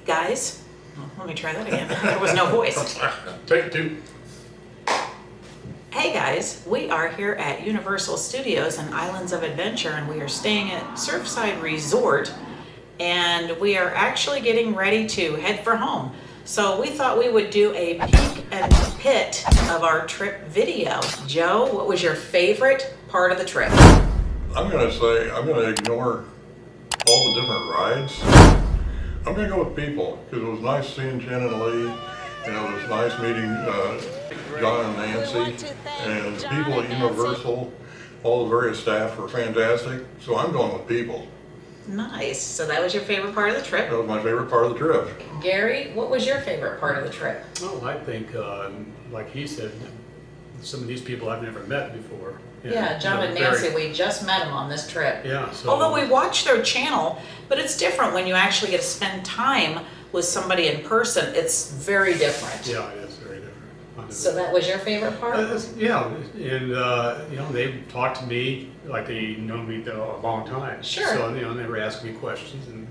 guys. Oh, let me try that again. There was no voice. Take two. Hey guys, we are here at Universal Studios and Islands of Adventure, and we are staying at Surfside Resort, and we are actually getting ready to head for home. So we thought we would do a peek and pit of our trip video. Joe, what was your favorite part of the trip? I'm going to say, I'm going to ignore all the different rides. I'm going to go with people, because it was nice seeing Jen and Lee, and it was nice meeting John and Nancy, and the people at Universal. All the various staff were fantastic, so I'm going with people. Nice. So that was your favorite part of the trip? That was my favorite part of the trip. Gary, what was your favorite part of the trip? Well, I think, like he said, some of these people I've never met before. Yeah, John and Nancy, we just met them on this trip. Yeah. So, although we watched their channel, but it's different when you actually get to spend time with somebody in person. It's very different. Yeah, it is very different. So that was your favorite part? Yeah, and you know, they talked to me like they know me a long time. Sure. So you know, they were asking me questions, and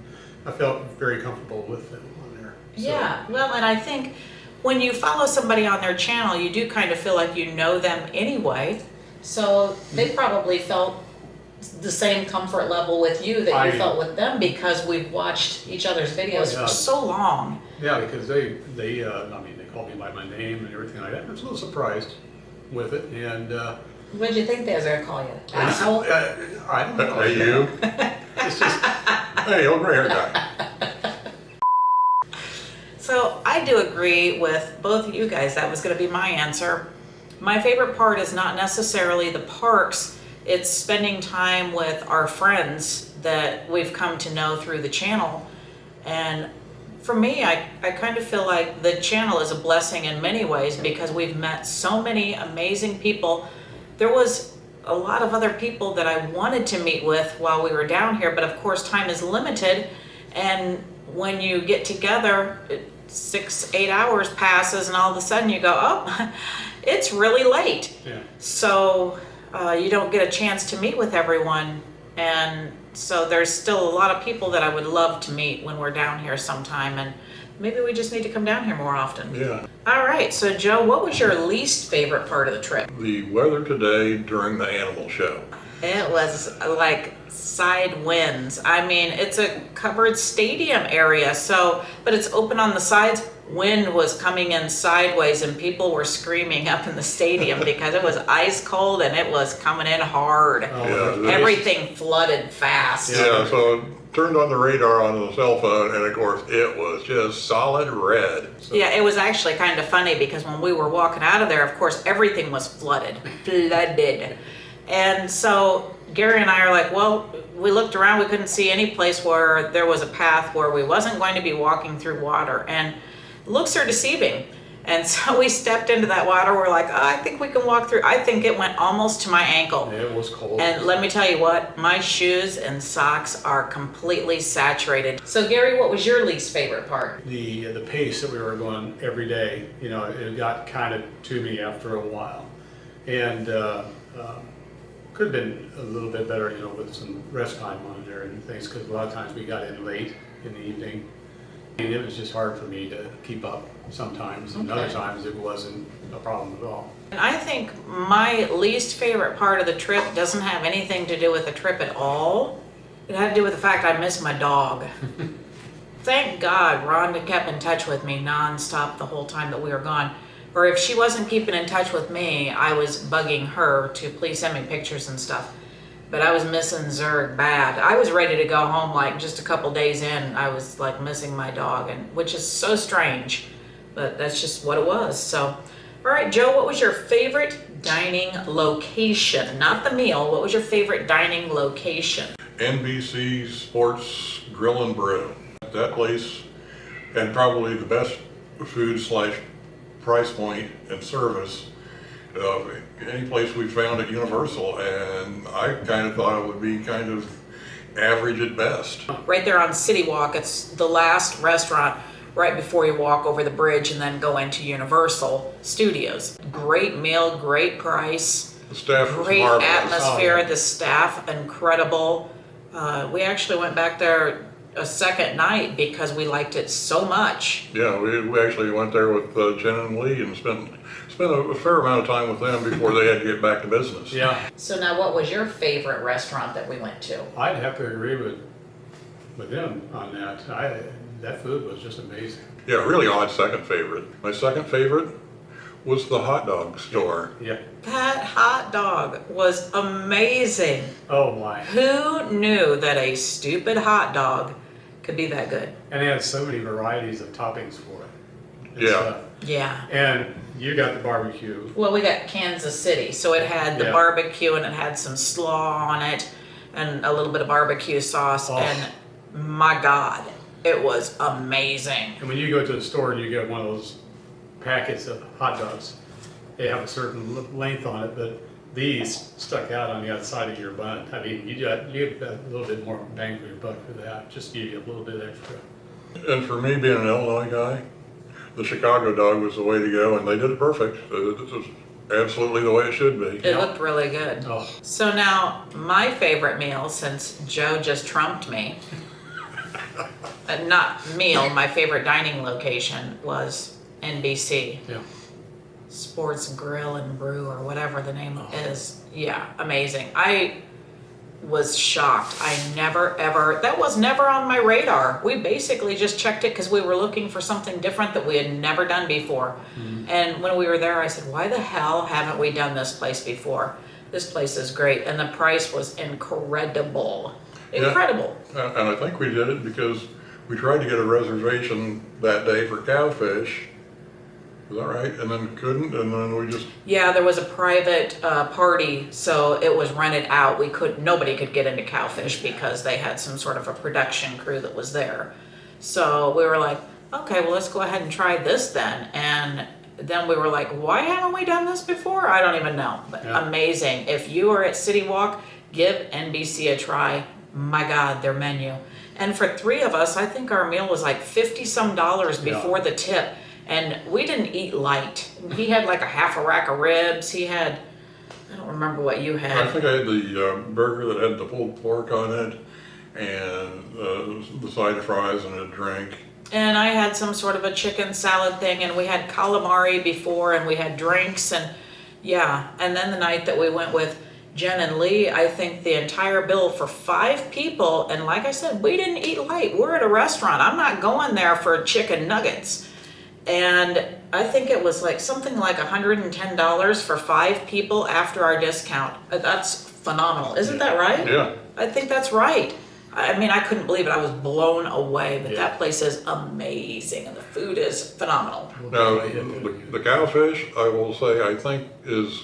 I felt very comfortable with them on there. So. Yeah, well, and I think when you follow somebody on their channel, you do kind of feel like you know them anyway. So they probably felt the same comfort level with you that you felt with them, because we've watched each other's videos for so long. Yeah, because they I mean, they called me by my name and everything like that. I was a little surprised with it, and what did you think they was going to call you? Asshole? I don't know. Hey, you. It's just, Hey, old gray hair guy. So I do agree with both of you guys. That was going to be my answer. My favorite part is not necessarily the parks. It's spending time with our friends that we've come to know through the channel. And for me, I kind of feel like the channel is a blessing in many ways, because we've met so many amazing people. There was a lot of other people that I wanted to meet with while we were down here, but of course time is limited. And when you get together, 6-8 hours passes, and all of a sudden you go, oh, it's really late. yeah. So you don't get a chance to meet with everyone. And so there's still a lot of people that I would love to meet when we're down here sometime, and maybe we just need to come down here more often. Yeah. All right, so Joe, what was your least favorite part of the trip? The weather today during the animal show. It was like side winds. I mean, it's a covered stadium area, so, but it's open on the sides. Wind was coming in sideways, and people were screaming up in the stadium because it was ice cold and it was coming in hard. Yeah, Everything flooded fast. Yeah, so turned on the radar on the cell phone, and of course it was just solid red. So. Yeah, it was actually kind of funny, because when we were walking out of there, of course, everything was flooded. And so Gary and I are like, well, we looked around, we couldn't see any place where there was a path where we wasn't going to be walking through water. And looks are deceiving. And so we stepped into that water. We're like, oh, I think we can walk through. I think it went almost to my ankle. It was cold. And let me tell you what, my shoes and socks are completely saturated. So Gary, what was your least favorite part? The pace that we were going every day, you know, it got kind of to me after a while, and could have been a little bit better, you know, with some rest time on there and things, because a lot of times we got in late in the evening, and it was just hard for me to keep up sometimes, and other times it wasn't a problem at all. And I think my least favorite part of the trip doesn't have anything to do with the trip at all. It had to do with the fact I missed my dog. Thank God Rhonda kept in touch with me nonstop the whole time that we were gone. Or if she wasn't keeping in touch with me, I was bugging her to please send me pictures and stuff. But I was missing Zurg bad. I was ready to go home like just a couple days in. I was like missing my dog, and which is so strange, but that's just what it was. So, all right, Joe, what was your favorite dining location? Not the meal, what was your favorite dining location? NBC Sports Grill and Brew. That place had probably the best food / price point and service of any place we found at Universal, and I kind of thought it would be kind of average at best. Right there on City Walk, it's the last restaurant right before you walk over the bridge and then go into Universal Studios. Great meal, great price, The staff was great marvelous. atmosphere, the staff incredible. We actually went back there a second night because we liked it so much. Yeah, we actually went there with Jen and Lee and spent a fair amount of time with them before they had to get back to business. Yeah, So now what was your favorite restaurant that we went to? I'd have to agree with them on that. That food was just amazing. Yeah, really odd second favorite. My second favorite was the hot dog store. Yeah. That hot dog was amazing. Oh my. Who knew that a stupid hot dog could be that good? And they had so many varieties of toppings for it. and Yeah. stuff. Yeah. And you got the barbecue. Well, we got Kansas City, so it had the Yeah. barbecue and it had some slaw on it and a little bit of barbecue sauce. Oh. And my God, it was amazing. And when you go to the store and you get one of those packets of hot dogs, they have a certain length on it, but these stuck out on the outside of your bun. I mean, you got a little bit more bang for your buck for that. Just give you a little bit extra. And for me, being an Illinois guy, the Chicago dog was the way to go, and they did it perfect. It was absolutely the way it should be. It looked really good. Oh, So now, my favorite meal, since Joe just trumped me, not meal, my favorite dining location was NBC. yeah. Sports Grill and Brew or whatever the name Oh. is. Yeah, amazing. I was shocked. I never ever, that was never on my radar. We basically just checked it because we were looking for something different that we had never done before. And when we were there, I said, why the hell haven't we done this place before? This place is great. And the price was incredible. Yeah. Incredible. And I think we did it because we tried to get a reservation that day for cowfish. Is that right? And then couldn't, and then we just, Yeah, there was a private party, so it was rented out. Nobody could get into Cowfish because they had some sort of a production crew that was there. So we were like, okay, well, let's go ahead and try this then. And then we were like, why haven't we done this before? I don't even know, but Yeah. amazing. If you are at City Walk, give NBC a try. My God, their menu. And for three of us, I think our meal was like $50-some before the tip. And we didn't eat light. He had like a half a rack of ribs. He had, I don't remember what you I had. think I had the burger that had the pulled pork on it, and the side of fries and a drink. And I had some sort of a chicken salad thing, and we had calamari before, and we had drinks, and yeah. And then the night that we went with Jen and Lee, I think the entire bill for 5 people, and like I said, we didn't eat light. We're at a restaurant. I'm not going there for chicken nuggets. And I think it was like something like $110 for 5 people after our discount. That's phenomenal. Isn't that right? Yeah. I think that's right. I mean, I couldn't believe it. I was blown away, but Yeah. that place is amazing and the food is phenomenal. Now, the cowfish, I will say, I think is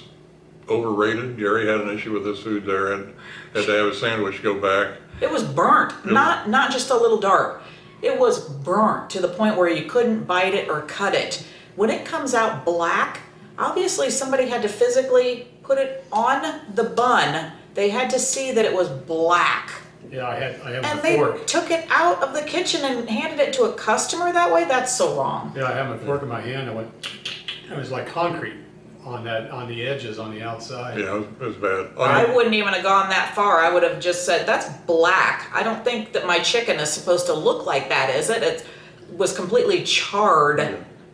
overrated. Gary had an issue with this food there and had to have his sandwich go back. It was burnt, not just a little dark. It was burnt to the point where you couldn't bite it or cut it. When it comes out black, obviously somebody had to physically put it on the bun. They had to see that it was black. Yeah, I have And a they fork. took it out of the kitchen and handed it to a customer that way? That's so wrong. Yeah, I have a fork in my hand. It was like concrete on the edges on the outside. Yeah, it was bad. I wouldn't even have gone that far. I would have just said, that's black. I don't think that my chicken is supposed to look like that, is it? It was completely charred.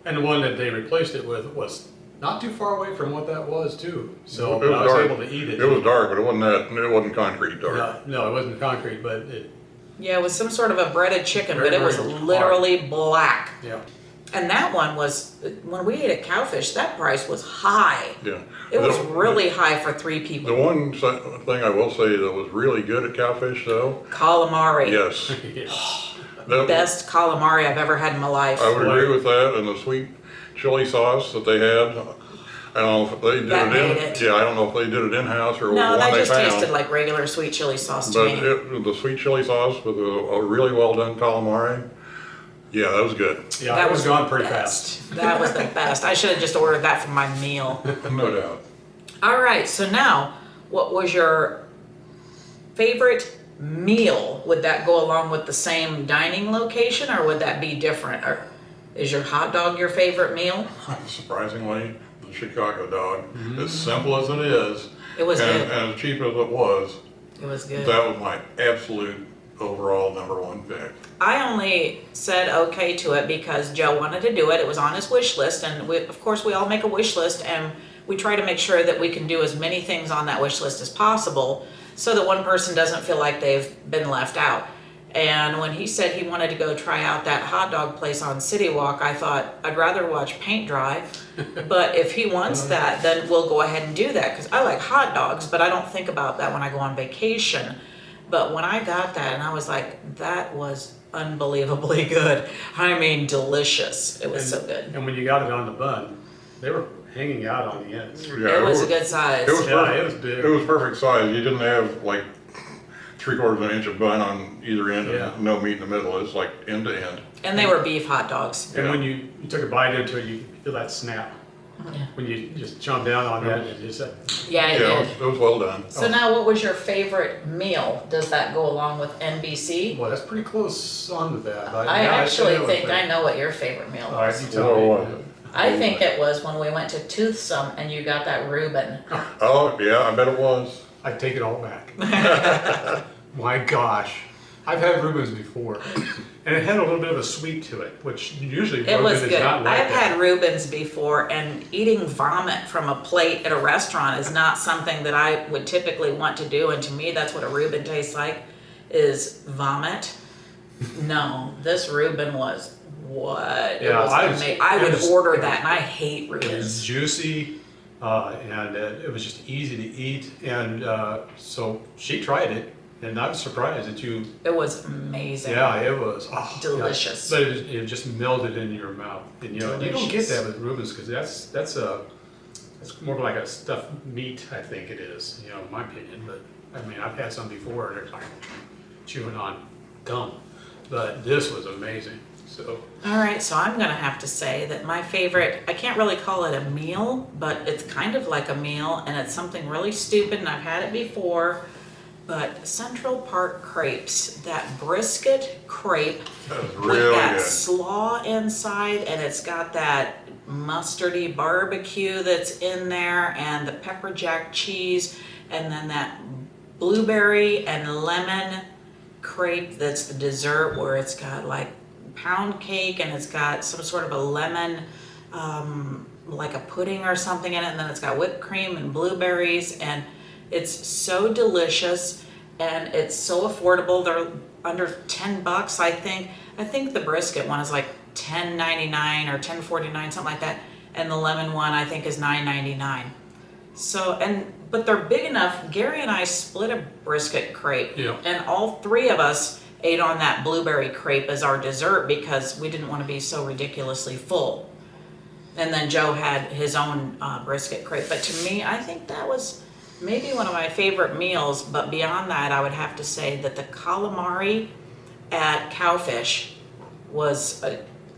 And the one that they replaced it with was not too far away from what that was too. So It was I was dark. able to eat it. It was dark, but it wasn't concrete dark. No, it wasn't concrete, but Yeah, it was some sort of a breaded chicken, Very, but it was very literally black. yeah. And that one was, when we ate at Cowfish, that price was high. Yeah. It was really high for 3 The people. one thing I will say that was really good at cowfish though, Calamari. yes. Yeah. That- Best calamari I've ever had in my life. I would agree with that, and the sweet chili sauce that they had. I don't know if they did That it made it. Yeah, I don't know if they did it in-house or No, one that they just found. tasted like regular sweet chili sauce to But me. the sweet chili sauce with a really well done calamari, yeah, that was good. Yeah, That it was was gone the pretty best. fast. That was the best. I should have just ordered that for my meal. No doubt. All right, so now, what was your favorite meal? Would that go along with the same dining location, or would that be different? Or is your hot dog your favorite meal? Surprisingly, the Chicago dog, as simple as it is, It was and, good. and as cheap as it was, It was good. that was my absolute overall #1 pick. I only said okay to it because Joe wanted to do it. It was on his wish list, and of course we all make a wish list, and we try to make sure that we can do as many things on that wish list as possible so that one person doesn't feel like they've been left out. And when he said he wanted to go try out that hot dog place on City Walk, I thought I'd rather watch paint dry. But if he wants that, then we'll go ahead and do that, because I like hot dogs, but I don't think about that when I go on vacation. But when I got that, and I was like, that was unbelievably good. I mean, delicious. It was so good. And when you got it on the bun, they were hanging out on the ends. Yeah, It was a good size. It was Yeah, perfect. it was big. It was perfect size. You didn't have like 3/4 of an inch of bun on either end Yeah. and no meat in the middle. It's like end to end. And they were beef hot dogs. And Yeah. when you took a bite into it, you feel that snap. Yeah, When you just chomp down on that, and just yeah, it Yeah, did. it was well done. So now, what was your favorite meal? Does that go along with NBC? well, that's pretty close on with that. But I yeah, actually it was think pretty- I know what your favorite meal All right, was. you tell What me. was it? I think it was when we went to Toothsome and you got that Reuben. Oh, yeah, I bet it was. I take it all back. My gosh, I've had Reubens before, and it had a little bit of a sweet to it, which usually It was Reuben is good. not like I've that. had Reubens before, and eating vomit from a plate at a restaurant is not something that I would typically want to do. And to me, that's what a Reuben tastes like, is vomit. No, this Reuben was what? Yeah, I I would was- order that, and I hate It was Reubens. juicy, and it was just easy to eat, and so she tried it, and I was surprised that you. It was amazing. Yeah, it was Delicious. Yeah. But it just melted in your mouth, and you don't get Delicious. that with Reubens because that's more like a stuffed meat. I think it is, in my opinion. But I mean, I've had some before, and it's like chewing on gum. But this was amazing. So All right, so I'm gonna have to say that my favorite, I can't really call it a meal, but it's kind of like a meal, and it's something really stupid, and I've had it before, but Central Park crepes, that brisket crepe That was with really that good. slaw inside, and it's got that mustardy barbecue that's in there, and the pepper jack cheese, and then that blueberry and lemon crepe that's the dessert, where it's got like pound cake and it's got some sort of a lemon, like a pudding or something in it, and then it's got whipped cream and blueberries, and it's so delicious, and it's so affordable. They're under $10, I think. I think the brisket one is like $10.99 or $10.49, something like that, and the lemon one I think is $9.99. So, but they're big enough. Gary and I split a brisket crepe, Yeah. and all three of us ate on that blueberry crepe as our dessert because we didn't want to be so ridiculously full. And then Joe had his own brisket crepe. But to me, I think that was maybe one of my favorite meals. But beyond that, I would have to say that the calamari at Cowfish was,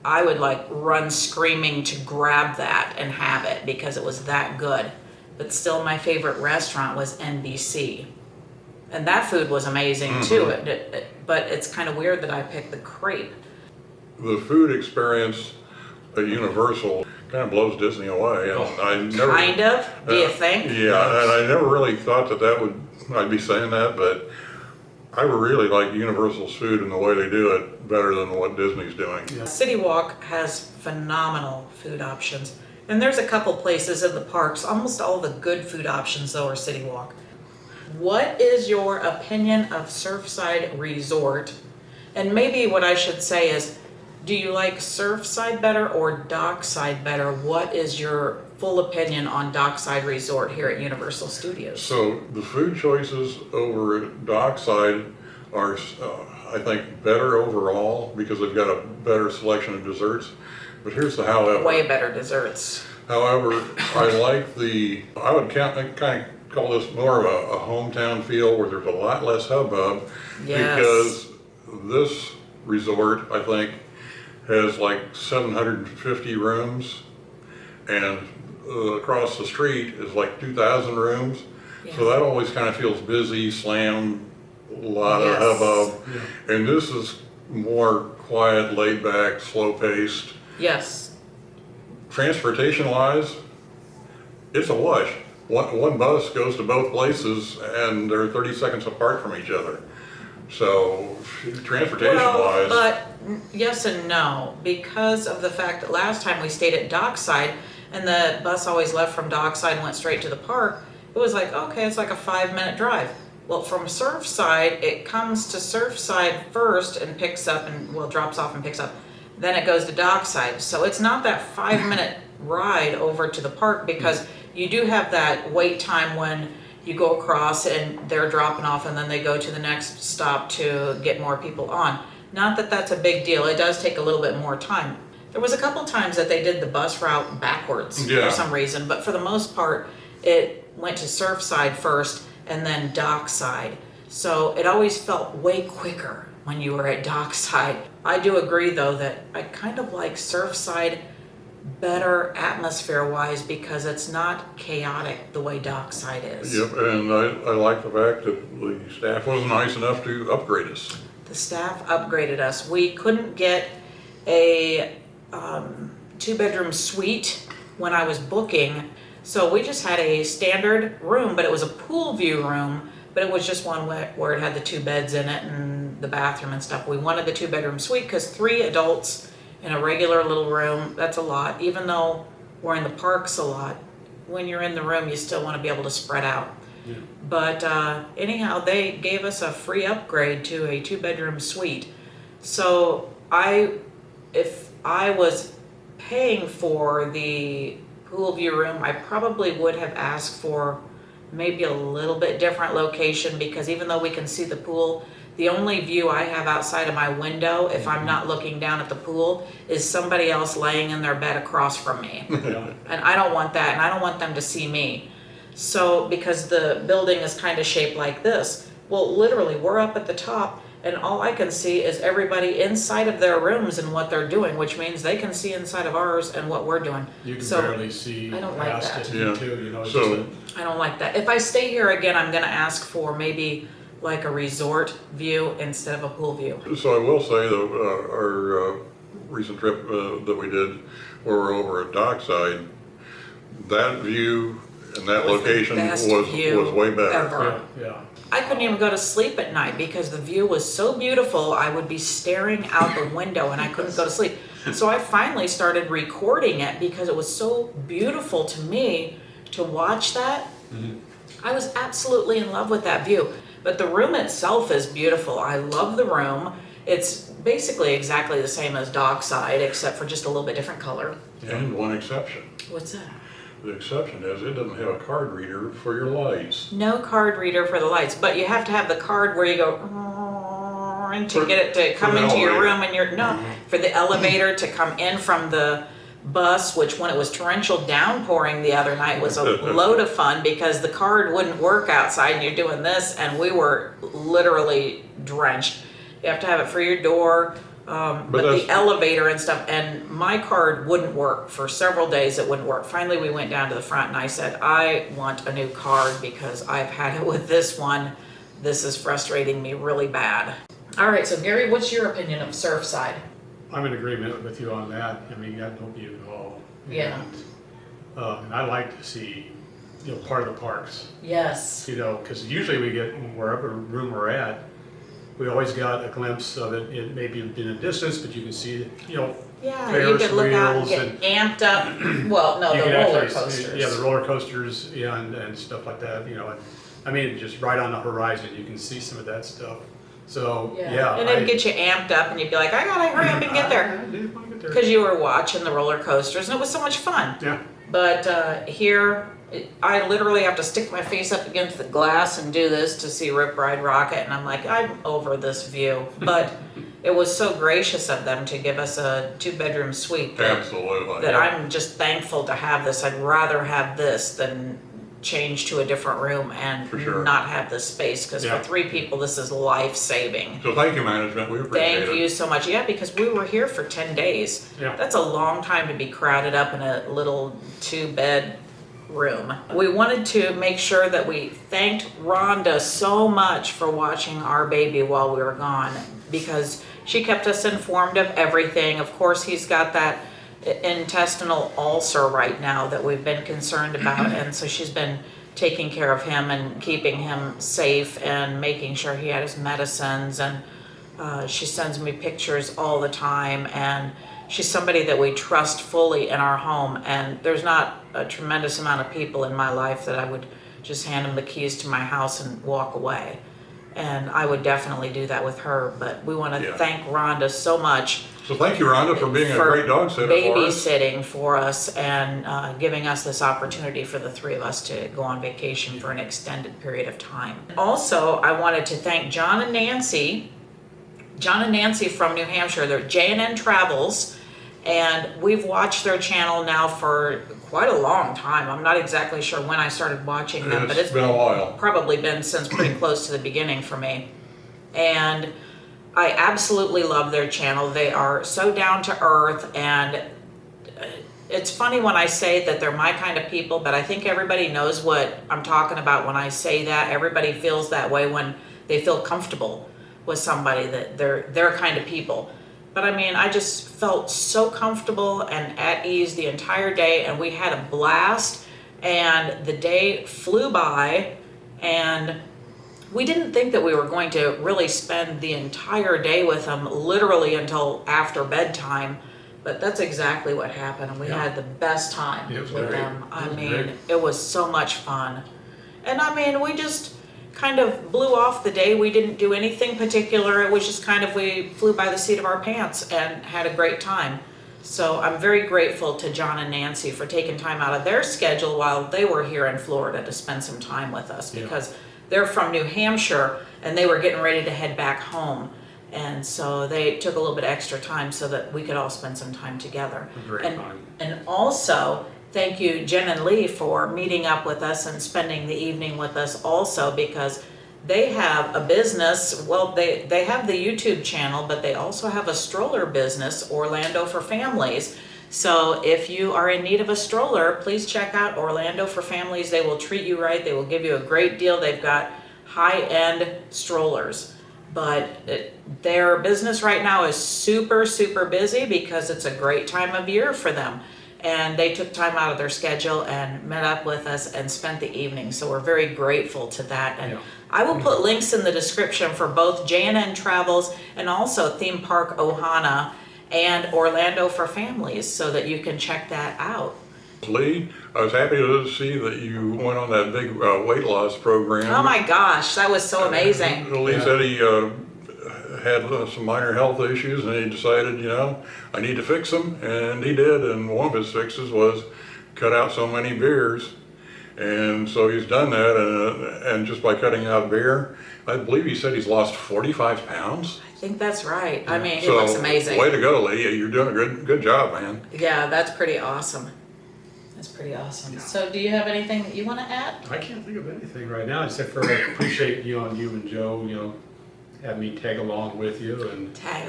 I would like run screaming to grab that and have it because it was that good. But still, my favorite restaurant was NBC. And that food was amazing too. But it's kind of weird that I picked the crepe. The food experience at Universal kind of blows Disney away. And I never, Kind of, do you think? Yeah, and I never really thought I'd be saying that, but I really like Universal's food and the way they do it better than what Disney's doing. City Walk has phenomenal food options. And there's a couple places in the parks, almost all the good food options though are City Walk. What is your opinion of Surfside Resort? And maybe what I should say is, do you like Surfside better or Dockside better? What is your full opinion on Dockside Resort here at Universal Studios? So the food choices over at Dockside are, I think, better overall because they've got a better selection of desserts. But here's the however. Way better desserts. However, I like I would kind of call this more of a hometown feel where there's a lot less hubbub. Yes. Because this resort, I think, has like 750 rooms, and across the street is like 2,000 rooms. Yeah. So that always kind of feels busy, slammed, a lot Yes. of hubbub. And this is more quiet, laid back, slow paced. Yes. Transportation wise, it's a wash. One bus goes to both places and they're 30 seconds apart from each other. So transportation Well, wise, but yes and no, because of the fact that last time we stayed at Dockside and the bus always left from Dockside and went straight to the park, it was like, okay, it's like a 5-minute drive. Well, from Surfside, it comes to Surfside first and picks up and, well, drops off and picks up. Then it goes to Dockside. So it's not that 5-minute ride over to the park because you do have that wait time when you go across and they're dropping off and then they go to the next stop to get more people on. Not that that's a big deal. It does take a little bit more time. There was a couple times that they did the bus route backwards Yeah. for some reason, but for the most part, it went to Surfside first and then Dockside. So it always felt way quicker when you were at Dockside. I do agree though that I kind of like Surfside better atmosphere-wise because it's not chaotic the way Dockside is. yep, and I like the fact that the staff was nice enough to upgrade us. The staff upgraded us. We couldn't get a 2-bedroom suite when I was booking, so we just had a standard room, but it was a pool view room, but it was just one where it had the 2 beds in it and the bathroom and stuff. We wanted the 2-bedroom suite because 3 adults in a regular little room, that's a lot. Even though we're in the parks a lot, when you're in the room, you still want to be able to spread out. Yeah. But anyhow, they gave us a free upgrade to a 2-bedroom suite. So if I was paying for the pool view room, I probably would have asked for maybe a little bit different location because even though we can see the pool, the only view I have outside of my window, if I'm not looking down at the pool, is somebody else laying in their bed across from me. Yeah. And I don't want that, and I don't want them to see me. So, because the building is kind of shaped like this, well, literally, we're up at the top, and all I can see is everybody inside of their rooms and what they're doing, which means they can see inside of ours and what we're doing. You can So, barely see I don't like past that. it Yeah. too, you know. It's So- just I don't like that. If I stay here again, I'm gonna ask for maybe like a resort view instead of a pool view. So I will say that our recent trip that we did, where we're over at Dockside, that view and that Was the location best was view way better. ever. yeah. I couldn't even go to sleep at night because the view was so beautiful. I would be staring out the window and I couldn't go to sleep. So I finally started recording it because it was so beautiful to me to watch that. I was absolutely in love with that view. But the room itself is beautiful. I love the room. It's basically exactly the same as Dockside except for just a little bit different color. And one exception. What's that? The exception is it doesn't have a card reader for your lights. No card reader for the lights, but you have to have the card where you go to get it to come the into your elevator. room and for the elevator to come in from the bus, which when it was torrential downpouring the other night was a load of fun because the card wouldn't work outside and you're doing this and we were literally drenched. You have to have it for your door, but that's- the elevator and stuff, and my card wouldn't work for several days. It wouldn't work. Finally, we went down to the front and I said, I want a new card because I've had it with this one. This is frustrating me really bad. All right, so Gary, what's your opinion of Surfside? I'm in agreement with you on that. I mean, you got no view at all. Yeah. And I like to see, you know, part of the parks, Yes. you know, because usually we get, wherever room we're at, we always got a glimpse of it. It may be in a distance, but you can see, you know, Yeah, you Ferris could look out and wheels get amped up. Well, no, you the can roller actually see- coasters. Yeah, the roller coasters, yeah, and stuff like that, you know. And, I mean, just right on the horizon, you can see some of that stuff. So, yeah. And it'd get you amped up and you'd be like, I gotta hurry up and get there. I did want to get there. Because you were watching the roller coasters and it was so much fun. Yeah. But here, I literally have to stick my face up against the glass and do this to see Rip Ride Rocket, and I'm like, I'm over this view. But it was so gracious of them to give us a 2-bedroom suite Absolutely. that I'm just thankful to have this. I'd rather have this than change to a different room and For sure. not have this space, because Yeah. for 3 people, this is life-saving. So thank you, management. We appreciate it. Thank you so much. Yeah, because we were here for 10 days. Yeah. That's a long time to be crowded up in a little 2-bed room. We wanted to make sure that we thanked Rhonda so much for watching our baby while we were gone, because she kept us informed of everything. Of course, he's got that intestinal ulcer right now that we've been concerned about, and so she's been taking care of him and keeping him safe and making sure he had his medicines. And she sends me pictures all the time, and she's somebody that we trust fully in our home. And there's not a tremendous amount of people in my life that I would just hand them the keys to my house and walk away. And I would definitely do that with her. But we want to thank Rhonda so much. So thank you, Rhonda, for being a great dog sitter for us. Babysitting for us and giving us this opportunity for the three of us to go on vacation for an extended period of time. Also, I wanted to thank John and Nancy from New Hampshire. They're J&N Travels, and we've watched their channel now for quite a long time. I'm not exactly sure when I started watching them, but it's been a while. Probably been since pretty close to the beginning for me. And I absolutely love their channel. They are so down to earth, and it's funny when I say that they're my kind of people, but I think everybody knows what I'm talking about when I say that. Everybody feels that way when they feel comfortable with somebody, that they're their kind of people. But I mean, I just felt so comfortable and at ease the entire day, and we had a blast, and the day flew by, and we didn't think that we were going to really spend the entire day with them, literally until after bedtime, but that's exactly what happened, and we had the best time with them. I mean, it was so much fun. And I mean, we just kind of blew off the day. We didn't do anything particular. It was just kind of, we flew by the seat of our pants and had a great time. So I'm very grateful to John and Nancy for taking time out of their schedule while they were here in Florida to spend some time with us, because they're from New Hampshire and they were getting ready to head back home. And so they took a little bit extra time so that we could all spend some time together. And also, thank you, Jen and Lee, for meeting up with us and spending the evening with us also, because they have a business. Well, they have the YouTube channel, but they also have a stroller business, Orlando for Families. So if you are in need of a stroller, please check out Orlando for Families. They will treat you right. They will give you a great deal. They've got high-end strollers. But their business right now is super, super busy because it's a great time of year for them. And they took time out of their schedule and met up with us and spent the evening. So we're very grateful to that. And I will put links in the description for both J&N Travels and also Theme Park Ohana and Orlando for Families, so that you can check that out. Lee, I was happy to see that you went on that big weight loss program. Oh my gosh, that was so amazing. Lee said he had some minor health issues, and he decided, you know, I need to fix them, and he did. And one of his fixes was cut out so many beers, and so he's done that. And just by cutting out beer, I believe he said he's lost 45 pounds. I think that's right. I mean, he looks amazing. Way to go, Lee. You're doing a good job, man. Yeah, that's pretty awesome. That's pretty awesome. Yeah. So do you have anything that you want to add? I can't think of anything right now, except for I appreciate you and Joe, have me tag along with you and tag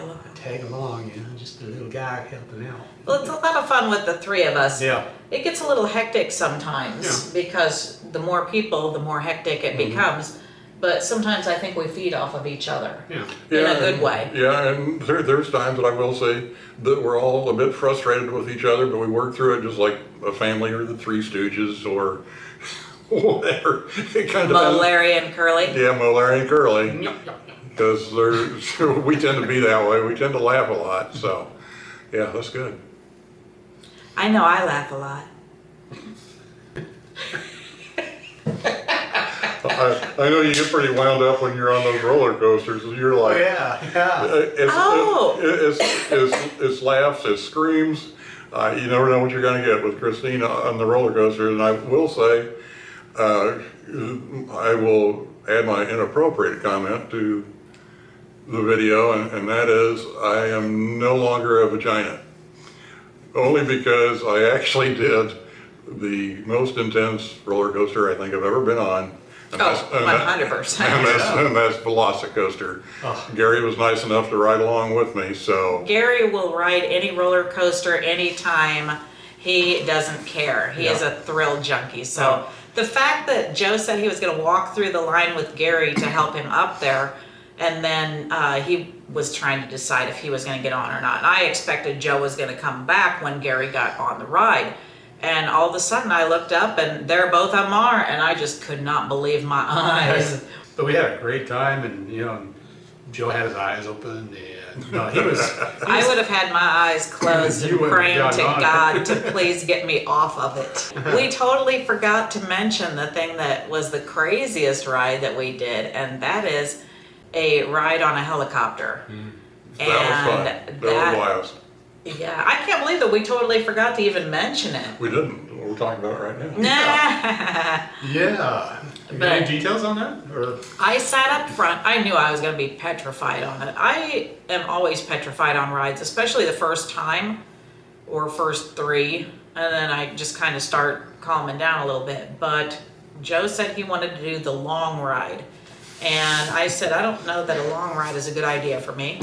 along, just a little guy helping out. Well, it's a lot of fun with the three of us. Yeah. It gets a little hectic sometimes because the more people, the more hectic it becomes. But sometimes I think we feed off of each other in a good way. Yeah, and there's times that I will say that we're all a bit frustrated with each other, but we work through it just like a family or the Three Stooges or whatever. It kind of Larry and Curly. Yeah, Larry and Curly. Because we tend to be that way. We tend to laugh a lot. So, yeah, that's good. I know I laugh a lot. I know you get pretty wound up when you're on those roller coasters. You're like, it's laughs, it's screams. You never know what you're going to get with Christina on the roller coaster. And I will say, I will add my inappropriate comment to the video, and that is, I am no longer a vagina. Only because I actually did the most intense roller coaster I think I've ever been on. 100%. And that's Velocicoaster. Oh. Gary was nice enough to ride along with me, so. Gary will ride any roller coaster anytime. He doesn't care. He is a thrill junkie. So the fact that Joe said he was going to walk through the line with Gary to help him up there, and then he was trying to decide if he was going to get on or not. And I expected Joe was going to come back when Gary got on the ride. And all of a sudden I looked up and there both of them are, and I just could not believe my eyes. But we had a great time, and Joe had his eyes open, and no, he was. I would have had my eyes closed and You wouldn't praying have to gone on. God to please get me off of it. We totally forgot to mention the thing that was the craziest ride that we did, and that is a ride on a helicopter. That was fun. That was a blast. Yeah, I can't believe that we totally forgot to even mention it. We didn't. We're talking about it right now. Nah. Yeah. But- Any details on that? Or I sat up front. I knew I was going to be petrified on it. I am always petrified on rides, especially the first time or first 3. And then I just kind of start calming down a little bit. But Joe said he wanted to do the long ride. And I said, I don't know that a long ride is a good idea for me.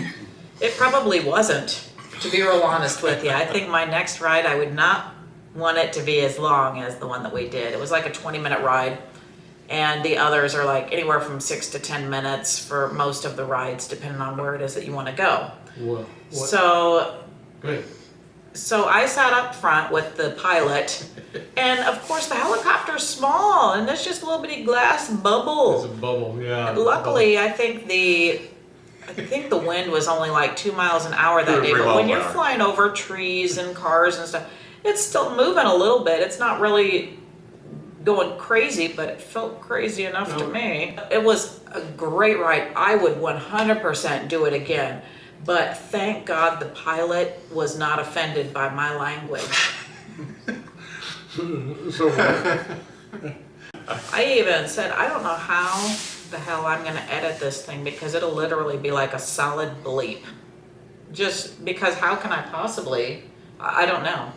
It probably wasn't, to be real honest with you. I think my next ride, I would not want it to be as long as the one that we did. It was like a 20-minute ride. And the others are like anywhere from 6 to 10 minutes for most of the rides, depending on where it is that you want to go. what? So Good. I sat up front with the pilot, and of course the helicopter's small, and there's just a little bitty glass It's a bubble. bubble, yeah. And luckily, I think the wind was only like 2 miles an hour that 2 or day. 3 But miles when an you're hour. flying over trees and cars and stuff, it's still moving a little bit. It's not really going crazy, but it felt crazy enough to No. me. It was a great ride. I would 100% do it again. But thank God the pilot was not offended by my language. So, I even said, I don't know how the hell I'm going to edit this thing, because it'll literally be like a solid bleep. Just because how can I possibly? I don't know.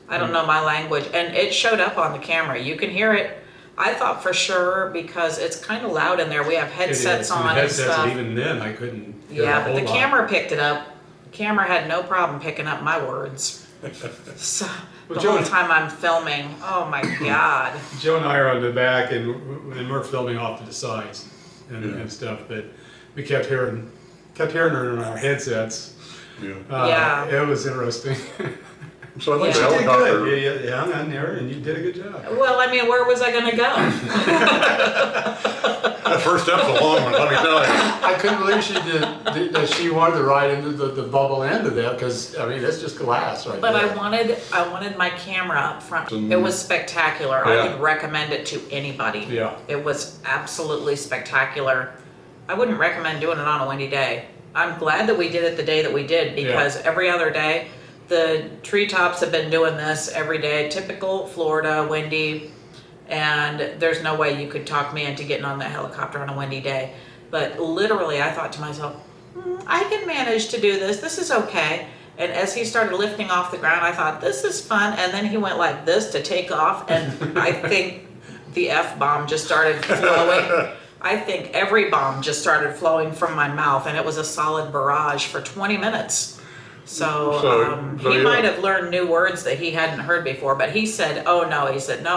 I don't know my language. And it showed up on the camera. You can hear it. I thought for sure, because it's kind of loud in there. We have headsets on and Headsets, stuff. and even then I couldn't hear a Yeah, but whole the lot. camera picked it up. The camera had no problem picking up my words. So Well, the Joe- whole time I'm filming, oh my God. Joe and I are on the back, and we're filming off to the sides and, Yeah. and stuff. But we kept hearing her in our headsets. yeah. Yeah. It was interesting. So I think Yeah. the You did helicopter. good. You hung on there, and you did a good job. Well, I mean, where was I going to go? That first step's a long one, let me tell you. I couldn't believe she did, that she wanted to ride into the bubble end of that, because, I mean, that's just glass right But there. I wanted my camera up front. It was spectacular. I Yeah. would recommend it to anybody. Yeah. It was absolutely spectacular. I wouldn't recommend doing it on a windy day. I'm glad that we did it the day that we did, because every other day, the treetops have been doing this every day. Typical Florida, windy, and there's no way you could talk me into getting on that helicopter on a windy day. But literally, I thought to myself, I can manage to do this. This is okay. And as he started lifting off the ground, I thought, this is fun. And then he went like this to take off, and I think the F-bomb just started flowing. I think every bomb just started flowing from my mouth, and it was a solid barrage for 20 minutes. So he yeah. might have learned new words that he hadn't heard before, but he said, oh no, he said, no,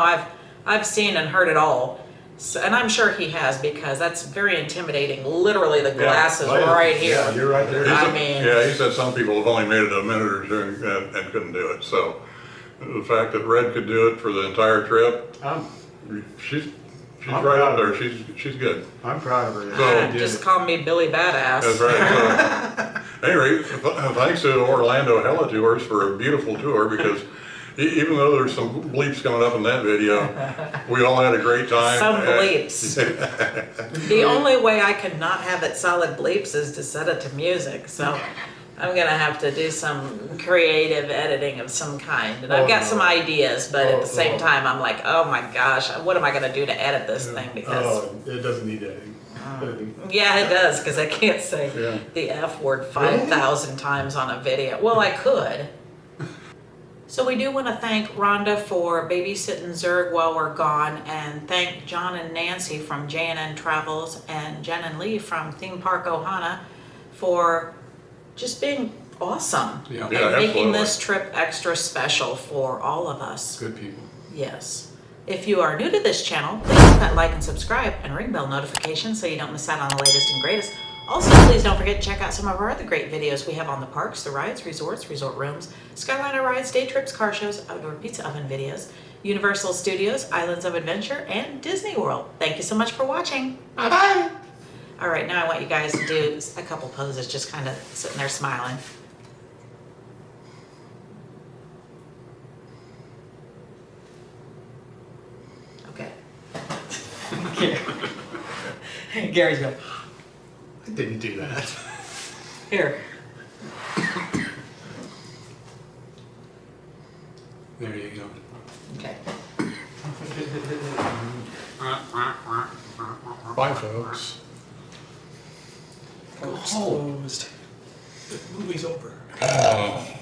I've seen and heard it all. So, and I'm sure he has, because that's very intimidating. Literally, the glass is right here. Yeah, you're right there. I mean- Yeah, he said some people have only made it a minute or two and couldn't do it. So the fact that Red could do it for the entire trip, she's I'm right proud up of there. She's good. I'm proud of her. So- She did Just it. call me Billy Badass. That's right. So, anyway, thanks to Orlando Hella Tours for a beautiful tour, because even though there's some bleeps coming up in that video, we all had a great time. Some bleeps. The only way I could not have it solid bleeps is to set it to music. So I'm gonna have to do some creative editing of some kind. And I've got some ideas, but at the same time, I'm like, oh my gosh, what am I gonna do to edit this thing? Because Oh, it doesn't need editing. yeah, it does, because I can't say Yeah. the F word 5,000 times on a video. Well, I could. So we do want to thank Rhonda for babysitting Zerg while we're gone, and thank John and Nancy from J&N Travels and Jen and Lee from Theme Park Ohana for just being awesome Yeah. and Yeah, making absolutely. this trip extra special for all of us. Good people. Yes. If you are new to this channel, please hit that like and subscribe and ring bell notifications so you don't miss out on the latest and greatest. Also, please don't forget to check out some of our other great videos we have on the parks, the rides, resorts, resort rooms, Skyliner rides, day trips, car shows, outdoor pizza oven videos, Universal Studios, Islands of Adventure, and Disney World. Thank you so much for watching. Bye-bye. All right, now I want you guys to do a couple poses, just kind of sitting there smiling. Okay. Gary's going, I didn't do that. here. There you go. Okay. Bye, folks. Closed. The movie's over. Oh.